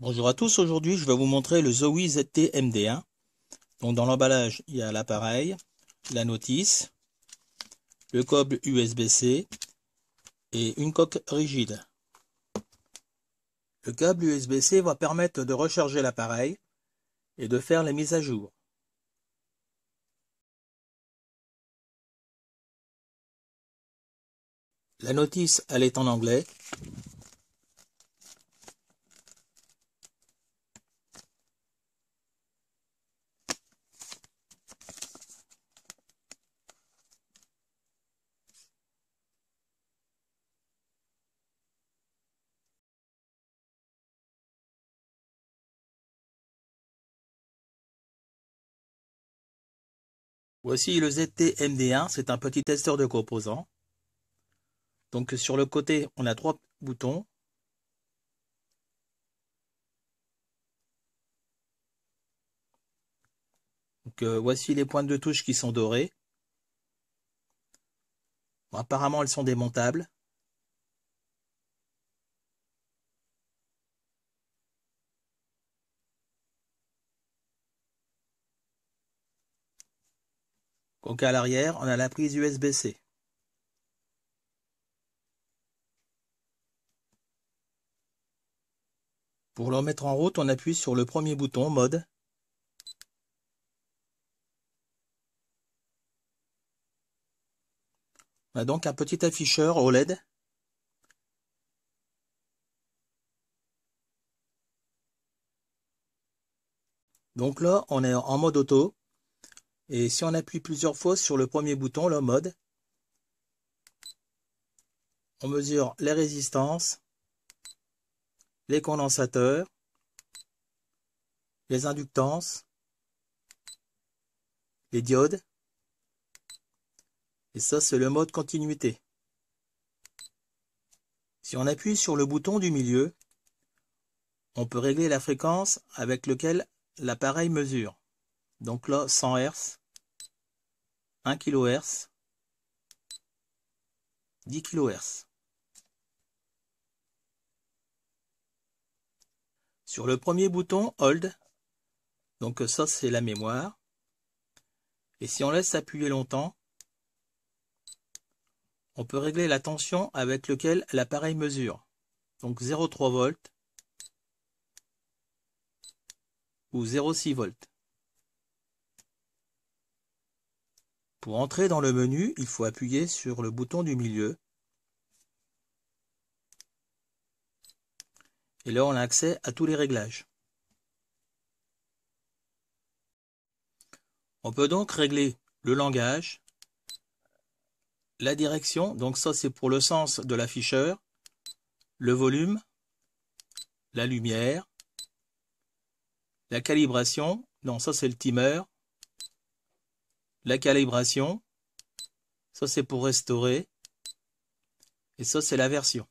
Bonjour à tous, aujourd'hui je vais vous montrer le Zowie ZT MD1. Donc dans l'emballage il y a l'appareil, la notice, le câble USB-C et une coque rigide. Le câble USB-C va permettre de recharger l'appareil et de faire les mises à jour. La notice elle est en anglais. Voici le ZT MD1, c'est un petit testeur de composants. Donc sur le côté on a 3 boutons. Donc voici les pointes de touche qui sont dorées. Bon, apparemment elles sont démontables. Donc à l'arrière on a la prise USB-C. Pour le remettre en route, on appuie sur le premier bouton mode. On a donc un petit afficheur OLED. Donc là, on est en mode auto. Et si on appuie plusieurs fois sur le premier bouton, le mode, on mesure les résistances, les condensateurs, les inductances, les diodes. Et ça, c'est le mode continuité. Si on appuie sur le bouton du milieu, on peut régler la fréquence avec laquelle l'appareil mesure. Donc là, 100 Hz, 1 kHz, 10 kHz. Sur le premier bouton Hold, donc ça c'est la mémoire. Et si on laisse appuyer longtemps, on peut régler la tension avec laquelle l'appareil mesure. Donc 0,3 volts ou 0,6 volts. Pour entrer dans le menu, il faut appuyer sur le bouton du milieu. Et là, on a accès à tous les réglages. On peut donc régler le langage, la direction, donc ça c'est pour le sens de l'afficheur, le volume, la lumière, la calibration, non ça c'est le timer, la calibration, ça c'est pour restaurer, et ça c'est la version.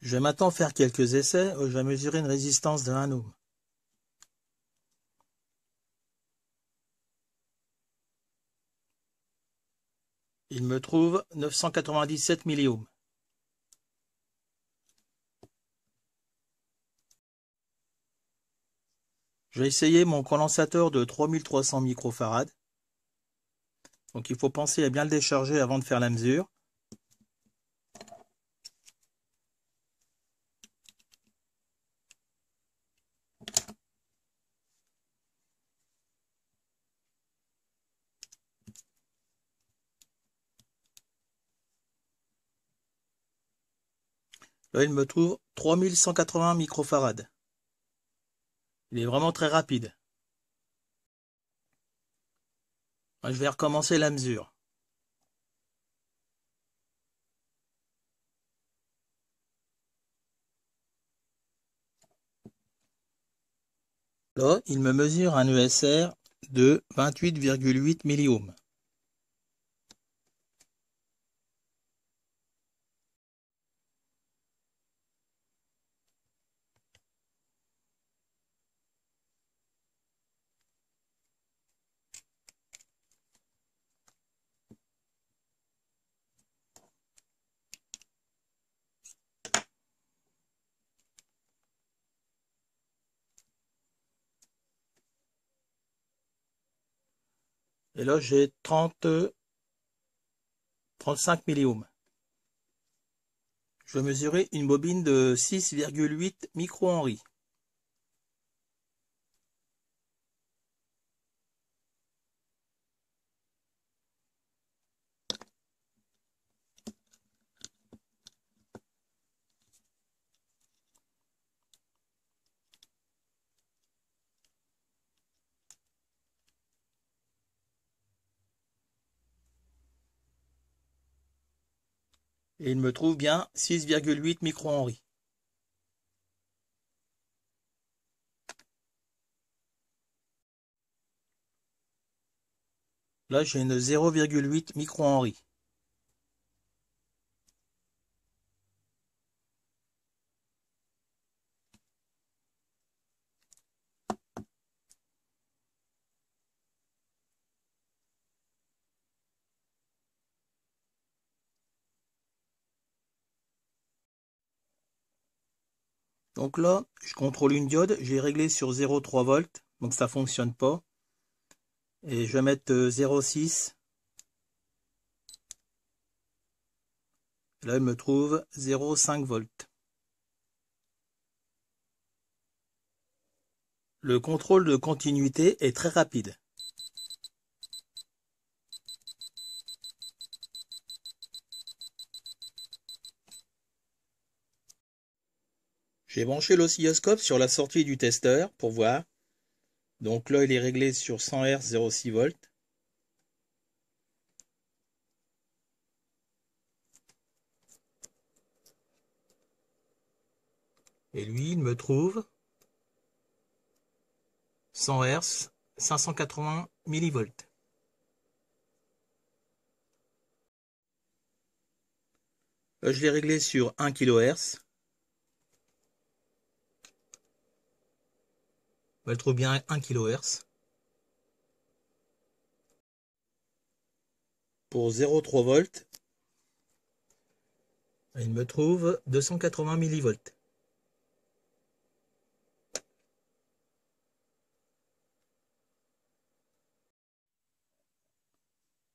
Je vais maintenant faire quelques essais où je vais mesurer une résistance de 1 ohm. Il me trouve 997 milliohms. Je vais essayer mon condensateur de 3300 microfarads. Donc il faut penser à bien le décharger avant de faire la mesure. Là, il me trouve 3180 microfarads. Il est vraiment très rapide. Je vais recommencer la mesure. Là, il me mesure un ESR de 28,8 milliohms. Et là, j'ai 35 milliohms. Je vais mesurer une bobine de 6,8 micro-henry. Et il me trouve bien 6,8 micro-henry. Là, j'ai une 0,8 micro-henry. Donc là, je contrôle une diode, j'ai réglé sur 0,3 volts, donc ça fonctionne pas. Et je vais mettre 0,6. Là, il me trouve 0,5 volts. Le contrôle de continuité est très rapide. J'ai branché l'oscilloscope sur la sortie du testeur pour voir. Donc là, il est réglé sur 100 Hz 0,6 volts. Et lui, il me trouve 100 Hz 580 millivolts. Là, je l'ai réglé sur 1 kHz. Elle trouve bien 1 kHz. Pour 0,3 volts, il me trouve 280 millivolts.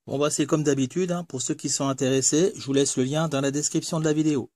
Bon bah c'est comme d'habitude, hein, pour ceux qui sont intéressés, je vous laisse le lien dans la description de la vidéo.